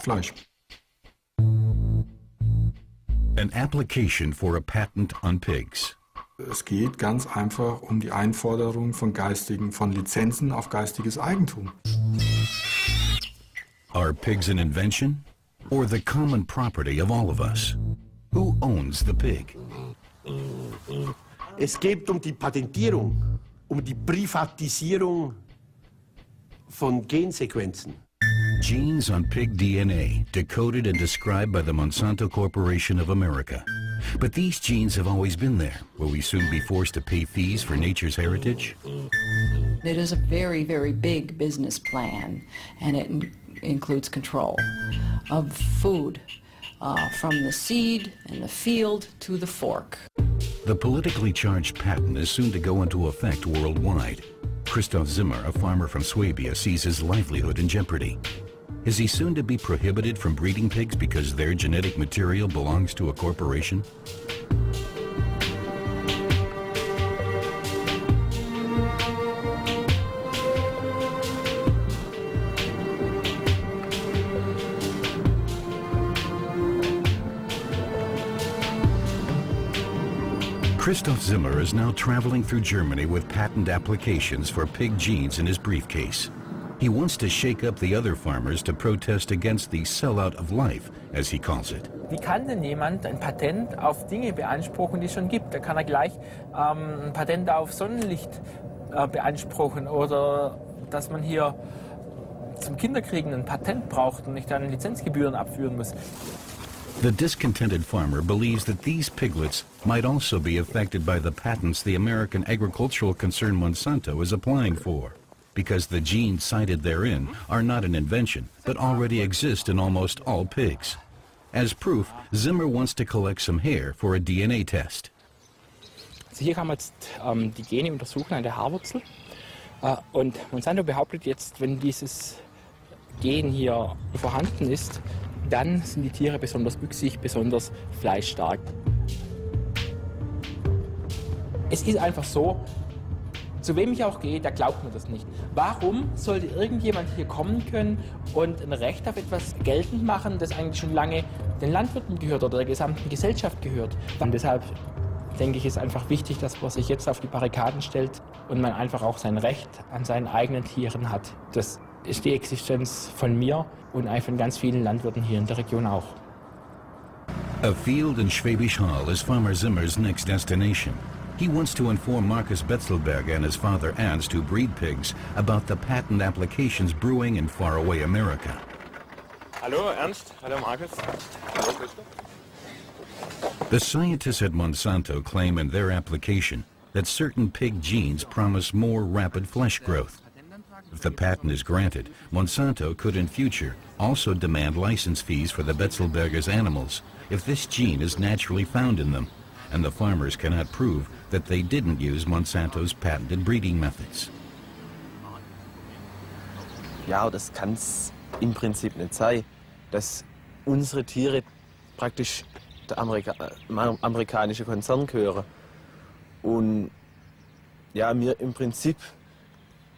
Fleisch. An application for a patent on pigs. Es geht ganz einfach um die Einforderung von Lizenzen auf geistiges Eigentum. Are pigs an invention or the common property of all of us? Who owns the pig? Es geht um die Patentierung, um die Privatisierung von Gensequenzen. Genes on pig DNA, decoded and described by the Monsanto Corporation of America. But these genes have always been there. Will we soon be forced to pay fees for nature's heritage? It is a very, very big business plan, and it includes control of food, from the seed and the field to the fork. The politically charged patent is soon to go into effect worldwide. Christoph Zimmer, a farmer from Swabia, sees his livelihood in jeopardy. Is he soon to be prohibited from breeding pigs because their genetic material belongs to a corporation? Christoph Zimmer is now traveling through Germany with patent applications for pig genes in his briefcase. He wants to shake up the other farmers to protest against the sellout of life, as he calls it. Wie kann denn jemand ein Patent auf Dinge beanspruchen, die es schon gibt? Da kann er gleich ein Patent auf Sonnenlicht beanspruchen oder dass man hier zum Kinderkriegen ein Patent braucht und nicht dann Lizenzgebühren abführen muss. The discontented farmer believes that these piglets might also be affected by the patents the American agricultural concern Monsanto is applying for, because the genes cited therein are not an invention, but already exist in almost all pigs. As proof, Zimmer wants to collect some hair for a DNA test. Also hier kann man jetzt die Gene untersuchen an der Haarwurzel. Und Monsanto behauptet jetzt, wenn dieses Gen hier vorhanden ist, dann sind die Tiere besonders wüchsig, besonders fleischstark. Es ist einfach so, zu wem ich auch gehe, der glaubt mir das nicht. Warum sollte irgendjemand hier kommen können und ein Recht auf etwas geltend machen, das eigentlich schon lange den Landwirten gehört oder der gesamten Gesellschaft gehört? Und deshalb denke ich, ist einfach wichtig, dass man sich jetzt auf die Barrikaden stellt und man einfach auch sein Recht an seinen eigenen Tieren hat. Das ist die Existenz von mir und von ganz vielen Landwirten hier in der Region auch. A field in Schwäbisch Hall is Farmer Zimmer's next destination. He wants to inform Markus Betzelberger and his father Ernst, who breed pigs, about the patent applications brewing in faraway America. Hallo Ernst, hallo Markus. Hallo Christoph. The scientists at Monsanto claim in their application that certain pig genes promise more rapid flesh growth. If the patent is granted, Monsanto could in future also demand license fees for the Betzelberger's animals if this gene is naturally found in them, and the farmers cannot prove that they didn't use Monsanto's patented breeding methods. Ja, das kann es im Prinzip nicht sein, dass unsere Tiere praktisch der amerikanische Konzern gehören und ja, wir im Prinzip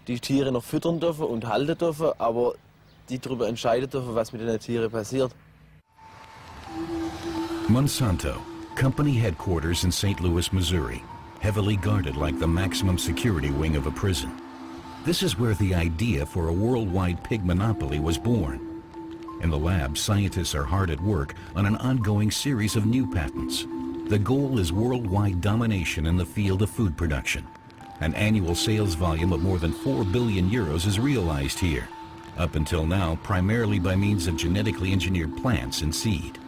die Tiere noch füttern dürfen und halten dürfen, aber die darüber entscheiden dürfen, was mit den Tieren passiert. Monsanto, company headquarters in St. Louis, Missouri, heavily guarded like the maximum security wing of a prison. This is where the idea for a worldwide pig monopoly was born. In the lab, scientists are hard at work on an ongoing series of new patents. The goal is worldwide domination in the field of food production. An annual sales volume of more than 4 billion euros is realized here, up until now primarily by means of genetically engineered plants and seed.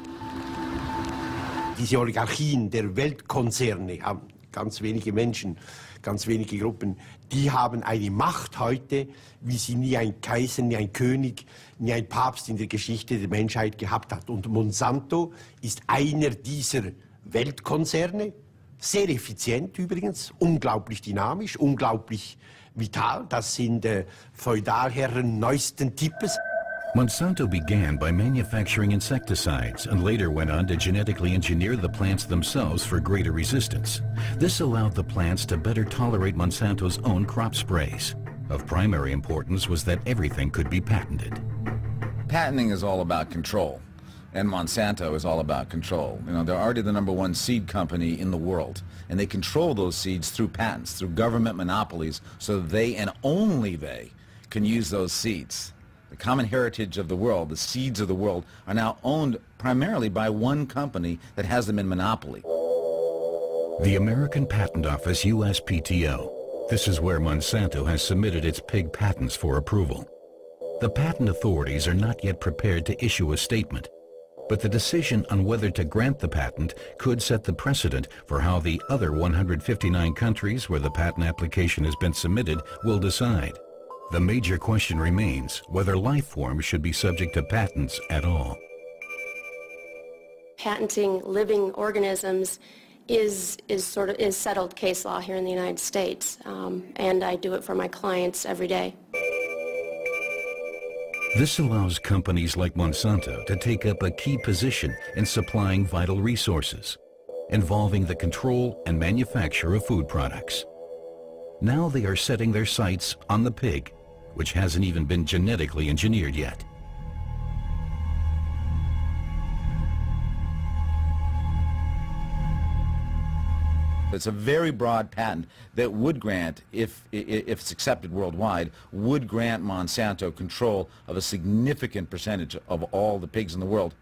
Diese Oligarchien der Weltkonzerne haben ganz wenige Menschen, ganz wenige Gruppen, die haben eine Macht heute, wie sie nie ein Kaiser, nie ein König, nie ein Papst in der Geschichte der Menschheit gehabt hat. Und Monsanto ist einer dieser Weltkonzerne, sehr effizient übrigens, unglaublich dynamisch, unglaublich vital. Das sind Feudalherren neuesten Types. Monsanto began by manufacturing insecticides and later went on to genetically engineer the plants themselves for greater resistance. This allowed the plants to better tolerate Monsanto's own crop sprays. Of primary importance was that everything could be patented. Patenting is all about control, and Monsanto is all about control. You know, they're already the #1 seed company in the world, and they control those seeds through patents, through government monopolies, so they and only they can use those seeds. The common heritage of the world, the seeds of the world, are now owned primarily by one company that has them in monopoly. The American Patent Office, USPTO. This is where Monsanto has submitted its pig patents for approval. The patent authorities are not yet prepared to issue a statement, but the decision on whether to grant the patent could set the precedent for how the other 159 countries where the patent application has been submitted will decide. The major question remains whether life forms should be subject to patents at all. Patenting living organisms is settled case law here in the United States, and I do it for my clients every day. This allows companies like Monsanto to take up a key position in supplying vital resources, involving the control and manufacture of food products. Now they are setting their sights on the pig, which hasn't even been genetically engineered yet. It's a very broad patent that would grant, if it's accepted worldwide, would grant Monsanto control of a significant percentage of all the pigs in the world.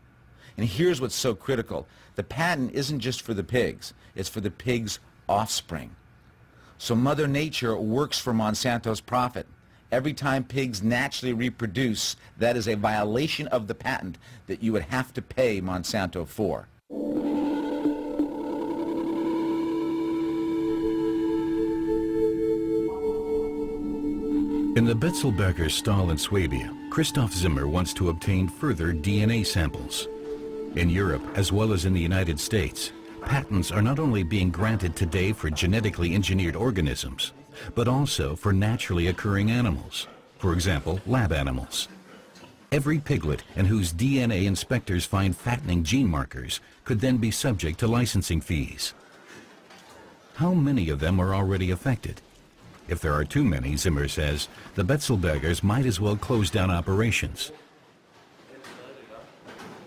And here's what's so critical. The patent isn't just for the pigs, it's for the pigs' offspring. So Mother Nature works for Monsanto's profit. Every time pigs naturally reproduce, that is a violation of the patent that you would have to pay Monsanto for. In the Betzelberger stall in Swabia, Christoph Zimmer wants to obtain further DNA samples. In Europe, as well as in the United States, patents are not only being granted today for genetically engineered organisms, but also for naturally occurring animals, for example, lab animals. Every piglet in whose DNA inspectors find fattening gene markers could then be subject to licensing fees. How many of them are already affected? If there are too many, Zimmer says, the Betzelbergers might as well close down operations.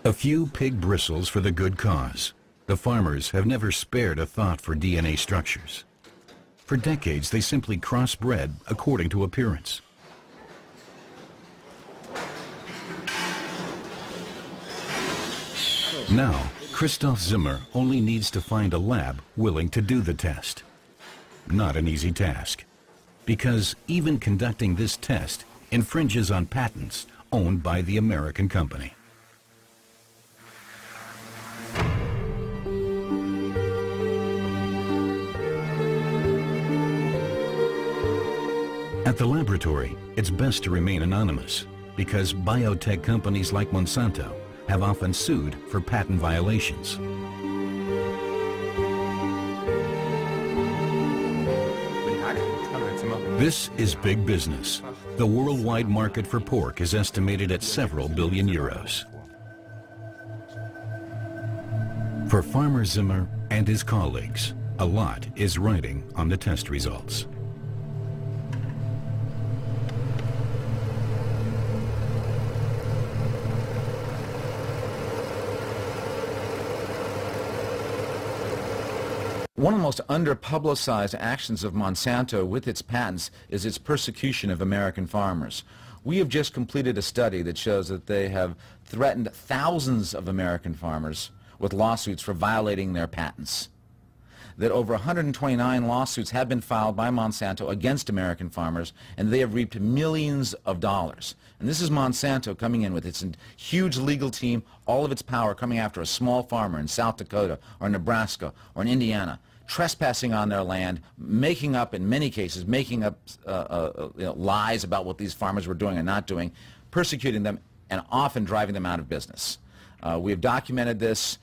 A few pig bristles for the good cause. The farmers have never spared a thought for DNA structures. For decades, they simply crossbred according to appearance. Now, Christoph Zimmer only needs to find a lab willing to do the test. Not an easy task, because even conducting this test infringes on patents owned by the American company. At the laboratory, it's best to remain anonymous, because biotech companies like Monsanto have often sued for patent violations. This is big business. The worldwide market for pork is estimated at several billion euros. For Farmer Zimmer and his colleagues, a lot is riding on the test results. One of the most under-publicized actions of Monsanto with its patents is its persecution of American farmers. We have just completed a study that shows that they have threatened thousands of American farmers with lawsuits for violating their patents. That over 129 lawsuits have been filed by Monsanto against American farmers, and they have reaped millions of dollars. And this is Monsanto coming in with its huge legal team, all of its power coming after a small farmer in South Dakota or Nebraska or in Indiana, trespassing on their land, making up, in many cases, making up lies about what these farmers were doing and not doing, persecuting them, and often driving them out of business. We have documented this.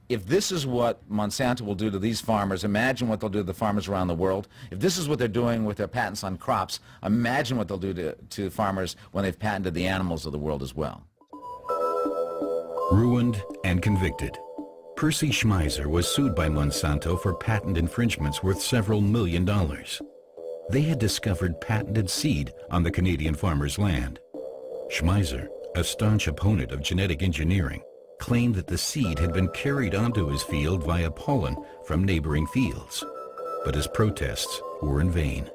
If this is what Monsanto will do to these farmers, imagine what they'll do to the farmers around the world. If this is what they're doing with their patents on crops, imagine what they'll do to farmers when they've patented the animals of the world as well. Ruined and convicted, Percy Schmeiser was sued by Monsanto for patent infringements worth several $1 million. They had discovered patented seed on the Canadian farmer's land. Schmeiser, a staunch opponent of genetic engineering, claimed that the seed had been carried onto his field via pollen from neighboring fields. But his protests were in vain.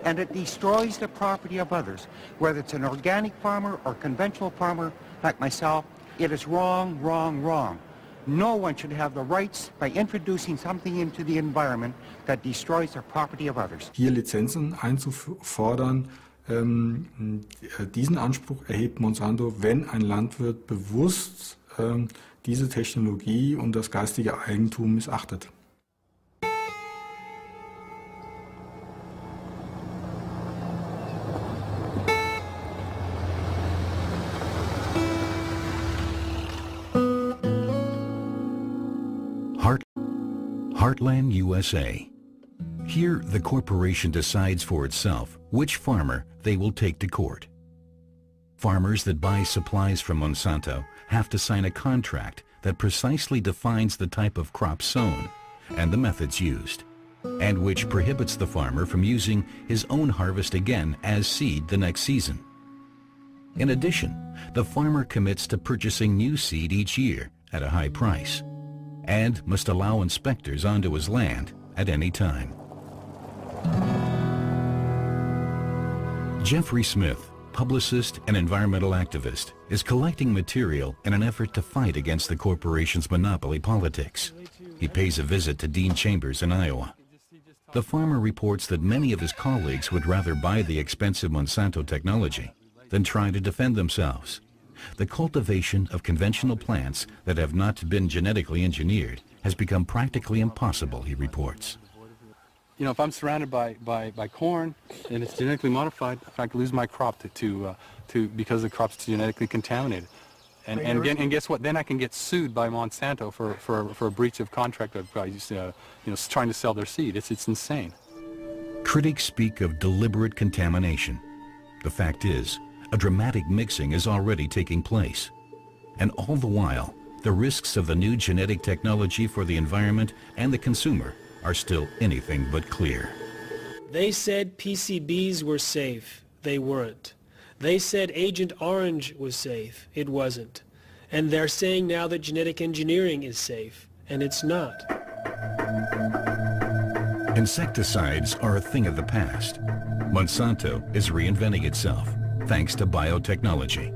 And it destroys the property of others. Whether it's an organic farmer or conventional farmer like myself, it is wrong, wrong, wrong. No one should have the rights by introducing something into the environment that destroys the property of others. Hier Lizenzen einzufordern, diesen Anspruch erhebt Monsanto, wenn ein Landwirt bewusst diese Technologie und das geistige Eigentum missachtet. Heartland, USA. Here, the corporation decides for itself which farmer they will take to court. Farmers that buy supplies from Monsanto have to sign a contract that precisely defines the type of crop sown and the methods used, and which prohibits the farmer from using his own harvest again as seed the next season. In addition, the farmer commits to purchasing new seed each year at a high price, and must allow inspectors onto his land at any time. Jeffrey Smith, publicist and environmental activist, is collecting material in an effort to fight against the corporation's monopoly politics. He pays a visit to Dean Chambers in Iowa. The farmer reports that many of his colleagues would rather buy the expensive Monsanto technology than try to defend themselves. The cultivation of conventional plants that have not been genetically engineered has become practically impossible, he reports. You know, if I'm surrounded by corn and it's genetically modified, I could lose my crop because the crop's genetically contaminated. And guess what? Then I can get sued by Monsanto for a breach of contract of trying to sell their seed. It's insane. Critics speak of deliberate contamination. The fact is, a dramatic mixing is already taking place. And all the while, the risks of the new genetic technology for the environment and the consumer are still anything but clear. They said PCBs were safe. They weren't. They said Agent Orange was safe. It wasn't. And they're saying now that genetic engineering is safe. And it's not. Insecticides are a thing of the past. Monsanto is reinventing itself, thanks to biotechnology.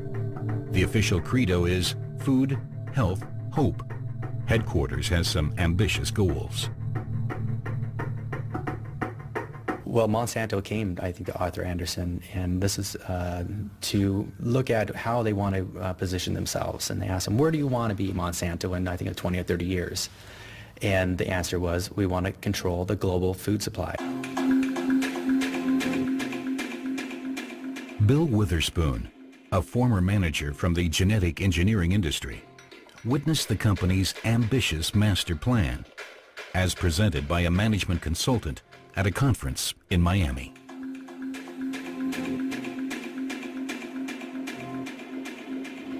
The official credo is food, health, hope. Headquarters has some ambitious goals. Well, Monsanto came, I think, to Arthur Anderson, and this is to look at how they want to position themselves. And they asked him, where do you want to be, Monsanto, in, I think, 20 or 30 years? And the answer was, we want to control the global food supply. Bill Witherspoon, a former manager from the genetic engineering industry, witnessed the company's ambitious master plan, as presented by a management consultant at a conference in Miami.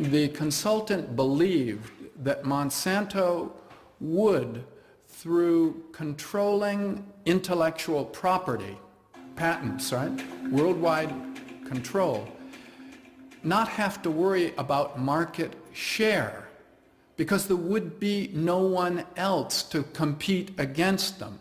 The consultant believed that Monsanto would, through controlling intellectual property, patents, right, worldwide control, not have to worry about market share because there would be no one else to compete against them.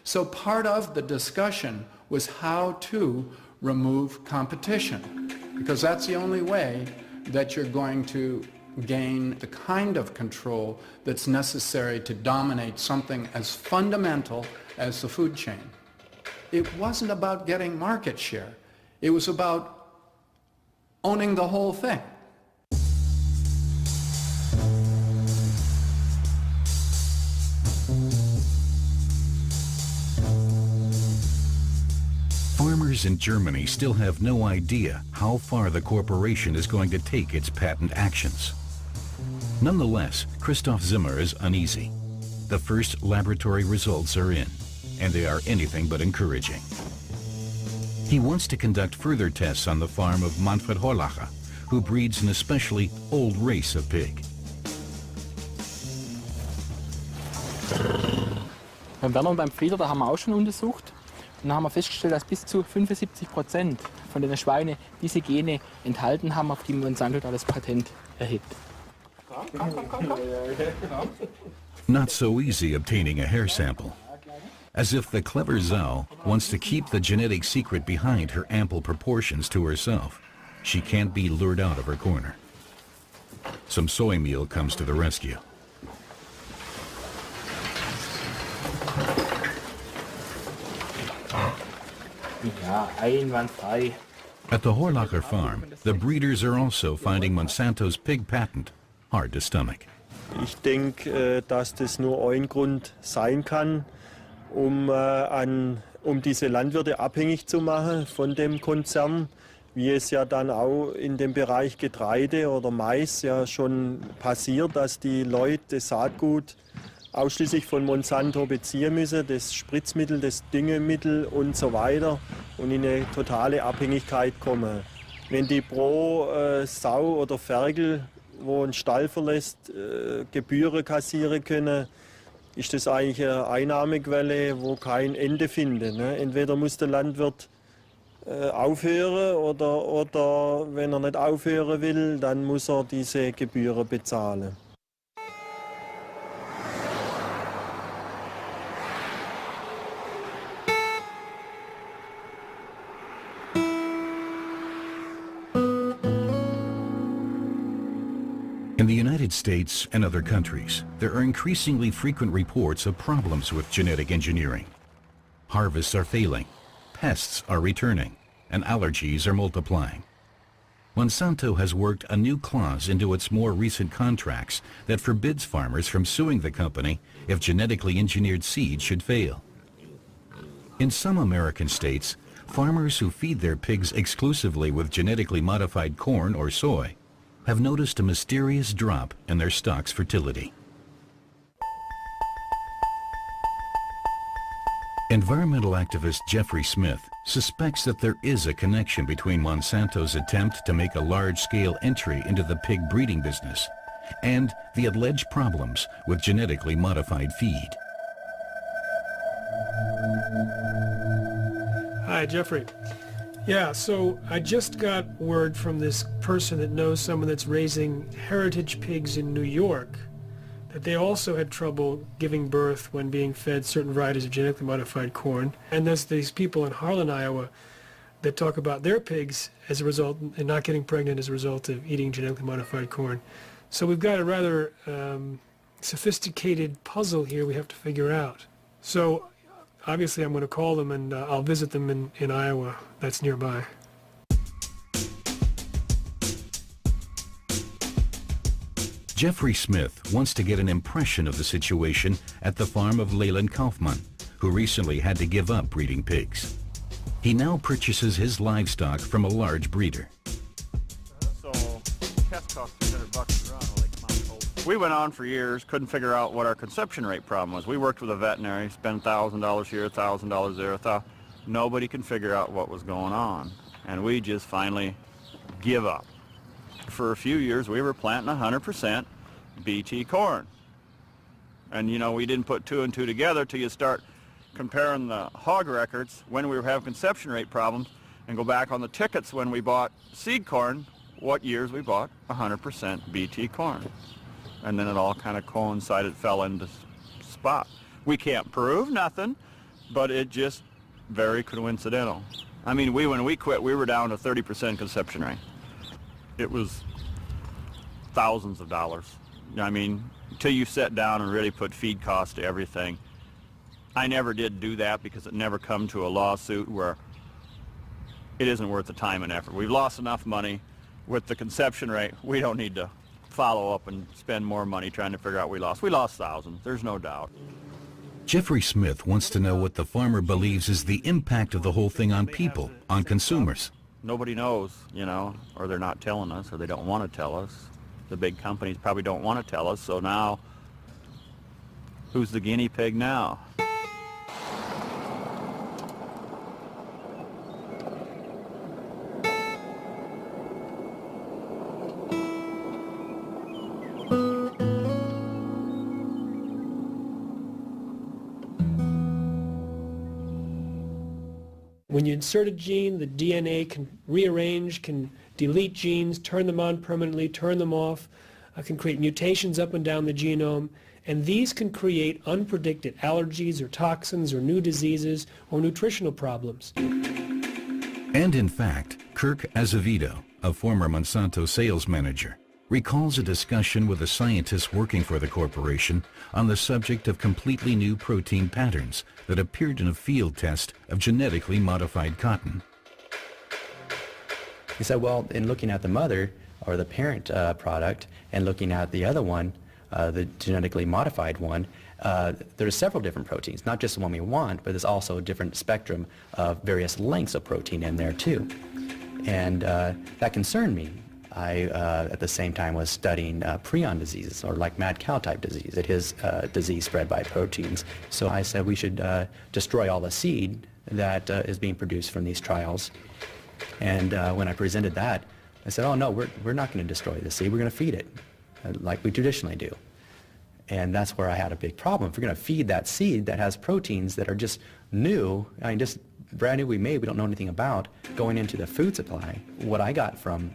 So part of the discussion was how to remove competition, because that's the only way that you're going to gain the kind of control that's necessary to dominate something as fundamental as the food chain. It wasn't about getting market share. It was about owning the whole thing. Farmers in Germany still have no idea how far the corporation is going to take its patent actions. Nonetheless, Christoph Zimmer is uneasy. The first laboratory results are in, and they are anything but encouraging. He wants to conduct further tests on the farm of Manfred Horlacher, who breeds an especially old race of pig. Beim Werner und beim Frieder, da haben wir auch schon untersucht. dann haben wir festgestellt, dass bis zu 75% von den Schweinen diese Gene enthalten haben, auf die Monsanto da das Patent erhebt. Not so easy obtaining a hair sample. As if the clever Zhao wants to keep the genetic secret behind her ample proportions to herself. She can't be lured out of her corner. Some soy meal comes to the rescue. Ja, einwandfrei. At the Horlacher farm, the breeders are also finding Monsanto's pig patent hard to stomach. Ich denke, dass das nur ein Grund sein kann, um diese Landwirte abhängig zu machen von dem Konzern, wie es ja dann auch in dem Bereich Getreide oder Mais ja schon passiert, dass die Leute das Saatgut ausschließlich von Monsanto beziehen müssen, das Spritzmittel, das Düngemittel und so weiter und in eine totale Abhängigkeit kommen. Wenn die pro Sau oder Ferkel, wo einen Stall verlässt, Gebühren kassieren können, ist das eigentlich eine Einnahmequelle, wo kein Ende findet. Ne? Entweder muss der Landwirt aufhören oder wenn er nicht aufhören will, dann muss er diese Gebühren bezahlen. In the United States and other countries, there are increasingly frequent reports of problems with genetic engineering. Harvests are failing, pests are returning, and allergies are multiplying. Monsanto has worked a new clause into its more recent contracts that forbids farmers from suing the company if genetically engineered seed should fail. In some American states, farmers who feed their pigs exclusively with genetically modified corn or soy have noticed a mysterious drop in their stock's fertility. Environmental activist Jeffrey Smith suspects that there is a connection between Monsanto's attempt to make a large-scale entry into the pig breeding business and the alleged problems with genetically modified feed. Hi, Jeffrey. Yeah, so I just got word from this person that knows someone that's raising heritage pigs in New York that they also had trouble giving birth when being fed certain varieties of genetically modified corn. And there's these people in Harlan, Iowa that talk about their pigs as a result and not getting pregnant as a result of eating genetically modified corn. So we've got a rather sophisticated puzzle here we have to figure out. So obviously I'm going to call them and I'll visit them in Iowa. That's nearby. Jeffrey Smith wants to get an impression of the situation at the farm of Leland Kaufman, who recently had to give up breeding pigs. He now purchases his livestock from a large breeder. So, test cost $300 a run. We went on for years, couldn't figure out what our conception rate problem was. We worked with a veterinary, spent $1,000 here, $1,000 there. Nobody can figure out what was going on. And we just finally give up. For a few years, we were planting 100% BT corn. And, you know, we didn't put two and two together till you start comparing the hog records when we were having conception rate problems and go back on the tickets when we bought seed corn, what years we bought 100% BT corn. And then it all kind of coincided, fell into spot. We can't prove nothing, but it just very coincidental. I mean, when we quit, we were down to 30% conception rate. It was thousands of dollars. I mean, until you sit down and really put feed costs to everything. I never did do that because it never come to a lawsuit where it isn't worth the time and effort. We've lost enough money with the conception rate. We don't need to follow up and spend more money trying to figure out we lost. We lost thousands, there's no doubt. Jeffrey Smith wants to know what the farmer believes is the impact of the whole thing on people, on consumers. Nobody knows, you know, or they're not telling us, or they don't want to tell us. The big companies probably don't want to tell us, so now, who's the guinea pig now? When you insert a gene, the DNA can rearrange, can delete genes, turn them on permanently, turn them off, can create mutations up and down the genome, and these can create unpredicted allergies or toxins or new diseases or nutritional problems. And in fact, Kirk Azevedo, a former Monsanto sales manager, recalls a discussion with a scientist working for the corporation on the subject of completely new protein patterns that appeared in a field test of genetically modified cotton. He said, well, in looking at the mother or the parent product and looking at the other one, the genetically modified one, there's several different proteins, not just the one we want, but there's also a different spectrum of various lengths of protein in there too. And that concerned me. I, at the same time, was studying prion diseases, or like mad cow type disease. It is disease spread by proteins. So I said we should destroy all the seed that is being produced from these trials. And when I presented that, I said, oh no, we're not going to destroy the seed, we're going to feed it, like we traditionally do. And that's where I had a big problem. If we're going to feed that seed that has proteins that are just new, I mean, just brand new we made, we don't know anything about, going into the food supply, what I got from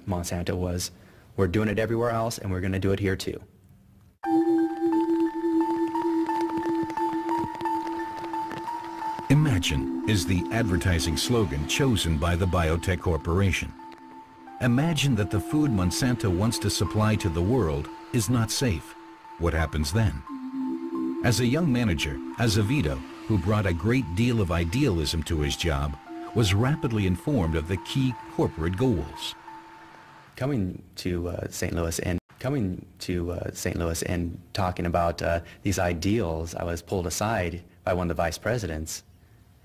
Monsanto was, we're doing it everywhere else and we're going to do it here too. Imagine is the advertising slogan chosen by the biotech corporation. Imagine that the food Monsanto wants to supply to the world is not safe. What happens then? As a young manager, Azevedo, who brought a great deal of idealism to his job, was rapidly informed of the key corporate goals. Coming to St. Louis and talking about these ideals, I was pulled aside by one of the vice presidents,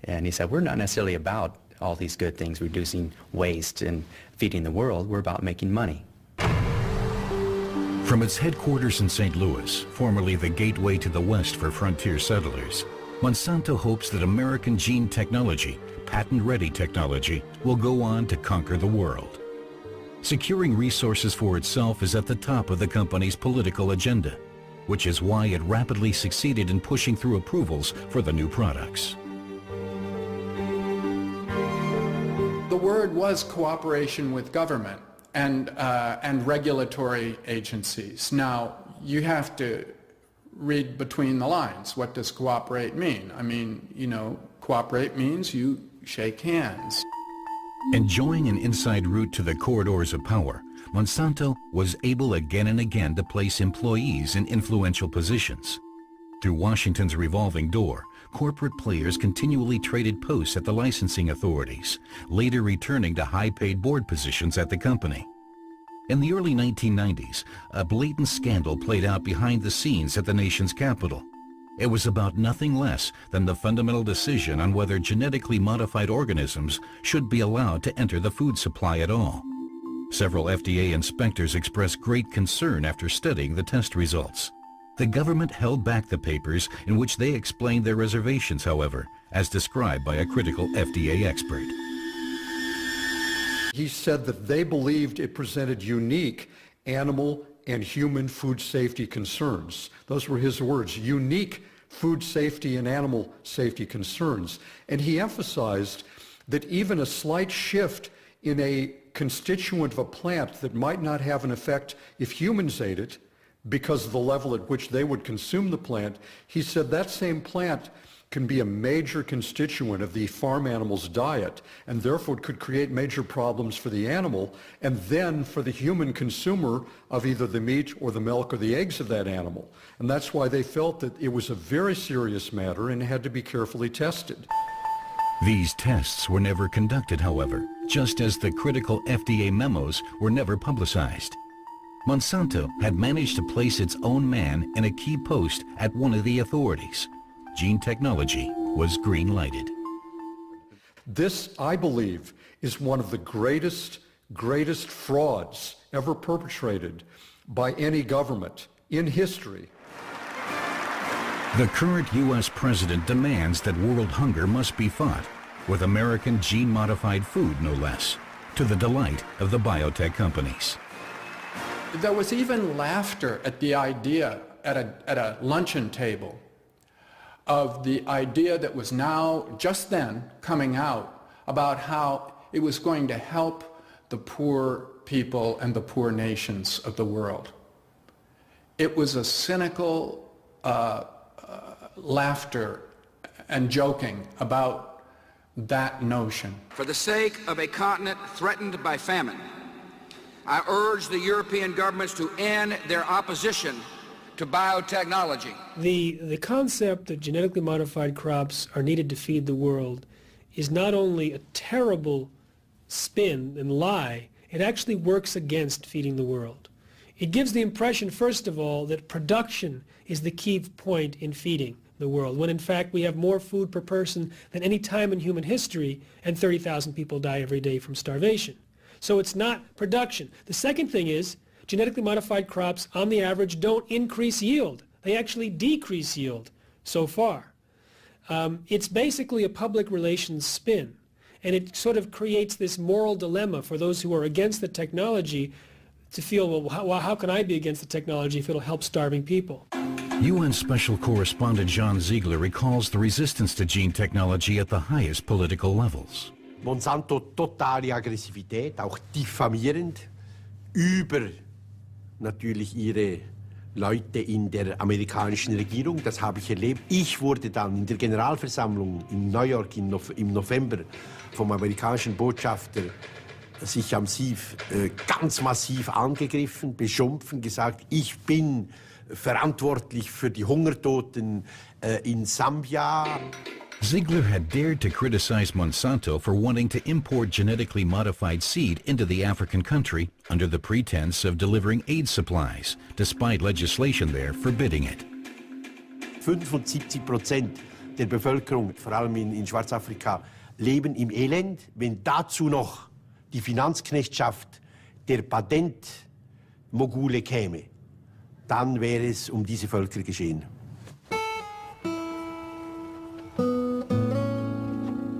and he said, we're not necessarily about all these good things, reducing waste and feeding the world, we're about making money. From its headquarters in St. Louis, formerly the gateway to the West for frontier settlers, Monsanto hopes that American gene technology, patent-ready technology, will go on to conquer the world. Securing resources for itself is at the top of the company's political agenda, which is why it rapidly succeeded in pushing through approvals for the new products. The word was cooperation with government and regulatory agencies. Now, you have to read between the lines. What does cooperate mean? I mean, you know, cooperate means you shake hands. Enjoying an inside route to the corridors of power, Monsanto was able again and again to place employees in influential positions. Through Washington's revolving door, corporate players continually traded posts at the licensing authorities, later returning to high-paid board positions at the company. In the early 1990s, a blatant scandal played out behind the scenes at the nation's capital. It was about nothing less than the fundamental decision on whether genetically modified organisms should be allowed to enter the food supply at all. Several FDA inspectors expressed great concern after studying the test results. The government held back the papers in which they explained their reservations, however, as described by a critical FDA expert. He said that they believed it presented unique animal and human food safety concerns. Those were his words, unique food safety and animal safety concerns. And he emphasized that even a slight shift in a constituent of a plant that might not have an effect if humans ate it, because of the level at which they would consume the plant, he said that same plant can be a major constituent of the farm animal's diet, and therefore it could create major problems for the animal, and then for the human consumer of either the meat or the milk or the eggs of that animal. And that's why they felt that it was a very serious matter and had to be carefully tested. These tests were never conducted, however, just as the critical FDA memos were never publicized. Monsanto had managed to place its own man in a key post at one of the authorities. Gene technology was green-lighted. This, I believe, is one of the greatest frauds ever perpetrated by any government in history. The current U.S. president demands that world hunger must be fought, with American gene-modified food, no less, to the delight of the biotech companies. There was even laughter at the idea at a luncheon table of the idea that was now, just then, coming out about how it was going to help the poor people and the poor nations of the world. It was a cynical laughter and joking about that notion. For the sake of a continent threatened by famine, I urge the European governments to end their opposition to biotechnology. The concept that genetically modified crops are needed to feed the world is not only a terrible spin and lie, it actually works against feeding the world. It gives the impression, first of all, that production is the key point in feeding the world, when in fact we have more food per person than any time in human history, and 30,000 people die every day from starvation. So it's not production. The second thing is, genetically modified crops, on the average, don't increase yield. They actually decrease yield so far. It's basically a public relations spin, and it sort of creates this moral dilemma for those who are against the technology to feel, well, how can I be against the technology if it'll help starving people? UN Special Correspondent John Ziegler recalls the resistance to gene technology at the highest political levels. Monsanto totale Aggressivität, auch diffamierend über natürlich ihre Leute in der amerikanischen Regierung. Das habe ich erlebt. Ich wurde dann in der Generalversammlung in New York im November vom amerikanischen Botschafter sich am Sief ganz massiv angegriffen, beschimpfen, gesagt, ich bin verantwortlich für die Hungertoten in Sambia. Ziegler had dared to criticize Monsanto for wanting to import genetically modified seed into the African country under the pretense of delivering aid supplies, despite legislation there forbidding it. 75% der Bevölkerung, vor allem in Schwarzafrika, leben im Elend. Wenn dazu noch die Finanzknechtschaft der Patentmogule käme, dann wäre es diese Völker geschehen.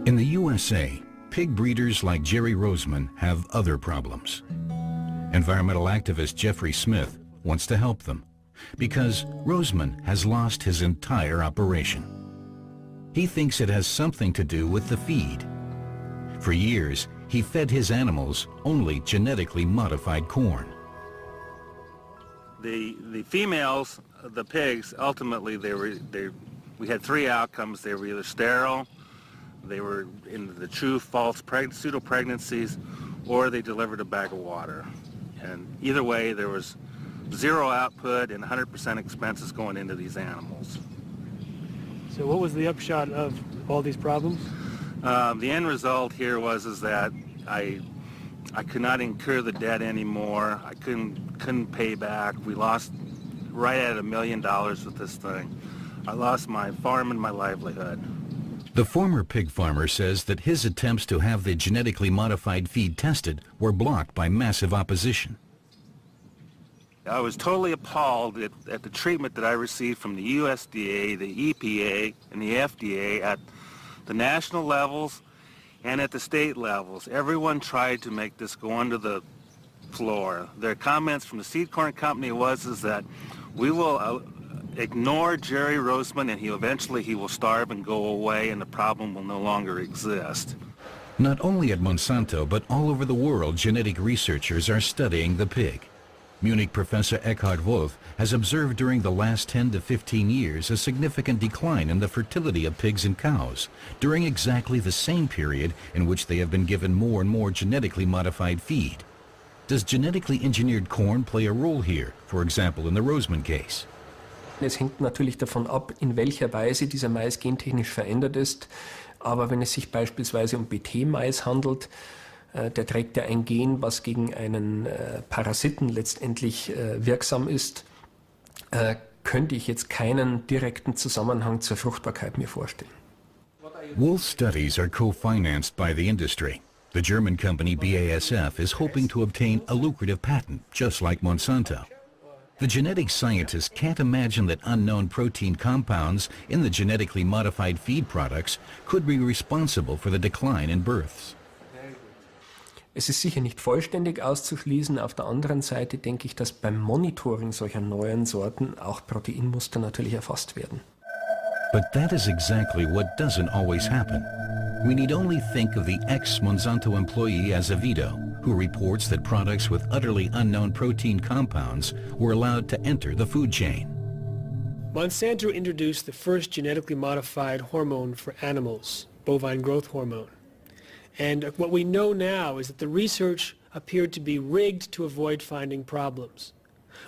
In the USA, pig breeders like Jerry Roseman have other problems. Environmental activist Jeffrey Smith wants to help them because Roseman has lost his entire operation. He thinks it has something to do with the feed. For years, he fed his animals only genetically modified corn. The females, the pigs, ultimately we had three outcomes. They were either sterile, they were in the true false pseudo-pregnancies, or they delivered a bag of water. And either way, there was zero output and 100% expenses going into these animals. So what was the upshot of all these problems? The end result here was that I could not incur the debt anymore. I couldn't pay back. We lost right at $1 million with this thing. I lost my farm and my livelihood. The former pig farmer says that his attempts to have the genetically modified feed tested were blocked by massive opposition. I was totally appalled at the treatment that I received from the USDA, the EPA, and the FDA at the national levels and at the state levels. Everyone tried to make this go under the floor. Their comments from the seed corn company was that we will ignore Jerry Roseman and eventually he will starve and go away and the problem will no longer exist. Not only at Monsanto, but all over the world, genetic researchers are studying the pig. Munich professor Eckhard Wolf has observed during the last 10 to 15 years a significant decline in the fertility of pigs and cows during exactly the same period in which they have been given more and more genetically modified feed. Does genetically engineered corn play a role here, for example in the Roseman case? Es hängt natürlich davon ab, in welcher Weise dieser Mais gentechnisch verändert ist. Aber wenn es sich beispielsweise um BT-Mais handelt, der trägt ja ein Gen, was gegen einen Parasiten letztendlich wirksam ist, könnte ich jetzt keinen direkten Zusammenhang zur Fruchtbarkeit mir vorstellen. Wolf's studies are co-financed by the industry. The German company BASF is hoping to obtain a lucrative patent, just like Monsanto. The genetic scientists can't imagine that unknown protein compounds in the genetically modified feed products could be responsible for the decline in births. Es ist sicher nicht vollständig auszuschließen. Auf der anderen Seite denke ich, dass beim Monitoring solcher neuen Sorten auch Proteinmuster natürlich erfasst werden. But that is exactly what doesn't always happen. We need only think of the ex-Monsanto employee Azevedo, who reports that products with utterly unknown protein compounds were allowed to enter the food chain. Monsanto introduced the first genetically modified hormone for animals, bovine growth hormone. And what we know now is that the research appeared to be rigged to avoid finding problems.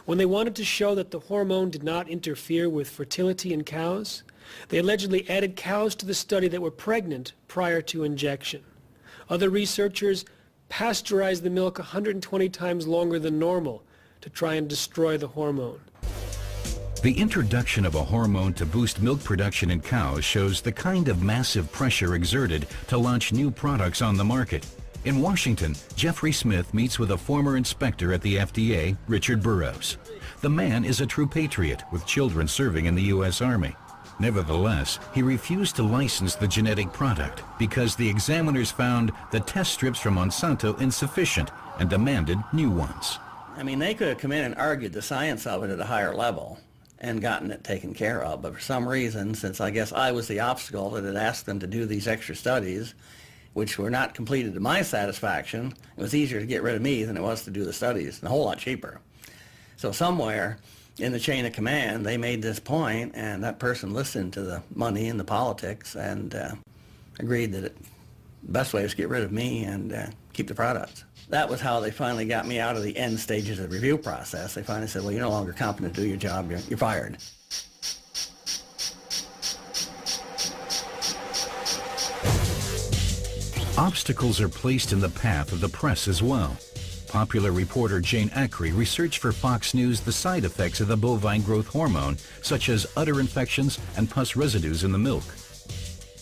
When they wanted to show that the hormone did not interfere with fertility in cows, they allegedly added cows to the study that were pregnant prior to injection. Other researchers pasteurized the milk 120 times longer than normal to try and destroy the hormone. The introduction of a hormone to boost milk production in cows shows the kind of massive pressure exerted to launch new products on the market. In Washington, Jeffrey Smith meets with a former inspector at the FDA, Richard Burroughs. The man is a true patriot with children serving in the U.S. Army. Nevertheless, he refused to license the genetic product because the examiners found the test strips from Monsanto insufficient and demanded new ones. I mean, they could have come in and argued the science of it at a higher level and gotten it taken care of, but for some reason, since I guess I was the obstacle that had asked them to do these extra studies, which were not completed to my satisfaction, it was easier to get rid of me than it was to do the studies, and a whole lot cheaper. So somewhere in the chain of command, they made this point, and that person listened to the money and the politics and agreed that the best way was to get rid of me and keep the products. That was how they finally got me out of the end stages of the review process. They finally said, well, you're no longer competent to do your job, you're fired. Obstacles are placed in the path of the press as well. Popular reporter Jane Acri researched for Fox News the side effects of the bovine growth hormone, such as udder infections and pus residues in the milk.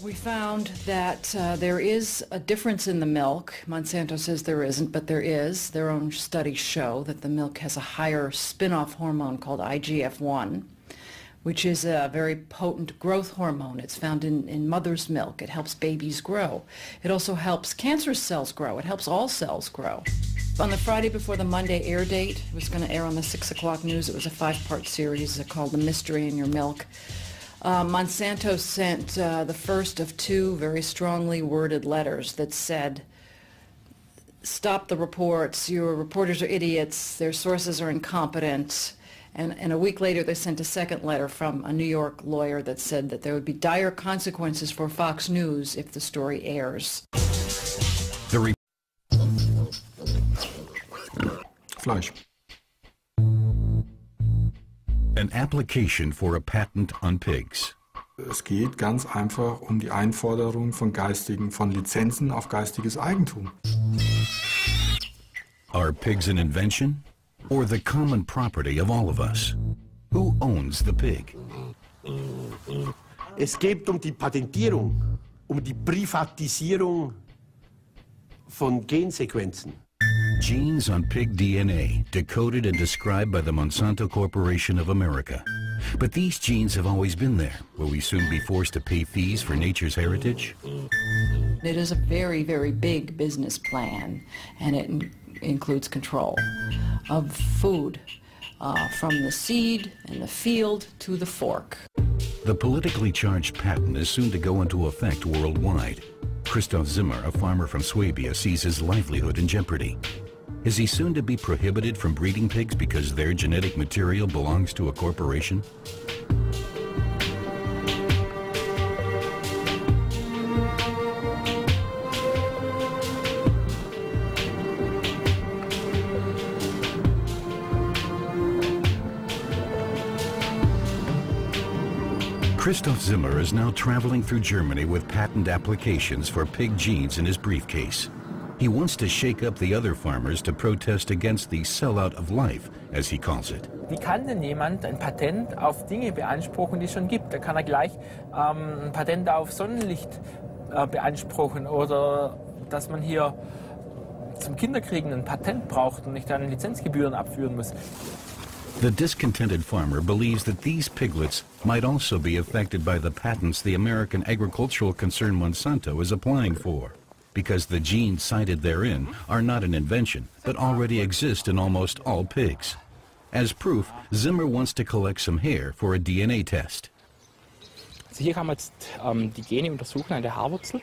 We found that there is a difference in the milk. Monsanto says there isn't, but there is. Their own studies show that the milk has a higher spin-off hormone called IGF-1, which is a very potent growth hormone. It's found in mother's milk. It helps babies grow. It also helps cancerous cells grow. It helps all cells grow. On the Friday before the Monday air date, it was going to air on the 6 o'clock news. It was a 5-part series called The Mystery in Your Milk. Monsanto sent the first of 2 very strongly worded letters that said, stop the reports, your reporters are idiots, their sources are incompetent. And a week later they sent a second letter from a New York lawyer that said that there would be dire consequences for Fox News if the story airs. Fleisch. An application for a patent on pigs. Es geht ganz einfach um die Einforderung von Lizenzen auf geistiges Eigentum. Are pigs an invention or the common property of all of us? Who owns the pig? Es geht um die Patentierung, um die Privatisierung von Gensequenzen. Genes on pig DNA, decoded and described by the Monsanto Corporation of America. But these genes have always been there. Will we soon be forced to pay fees for nature's heritage? It is a very, very big business plan, and it includes control of food, from the seed and the field to the fork. The politically charged patent is soon to go into effect worldwide. Christoph Zimmer, a farmer from Swabia, sees his livelihood in jeopardy. Is he soon to be prohibited from breeding pigs because their genetic material belongs to a corporation? Christoph Zimmer is now traveling through Germany with patent applications for pig genes in his briefcase. He wants to shake up the other farmers to protest against the sellout of life, as he calls it. Wie kann denn jemand ein Patent auf Dinge beanspruchen, die es schon gibt? Da kann er gleich ein Patent auf Sonnenlicht beanspruchen oder dass man hier zum Kinderkriegen ein Patent braucht und nicht dann Lizenzgebühren abführen muss. The discontented farmer believes that these piglets might also be affected by the patents the American agricultural concern Monsanto is applying for, because the genes cited therein are not an invention, but already exist in almost all pigs. As proof, Zimmer wants to collect some hair for a DNA test. Also hier kann man jetzt die Gene untersuchen an der Haarwurzel.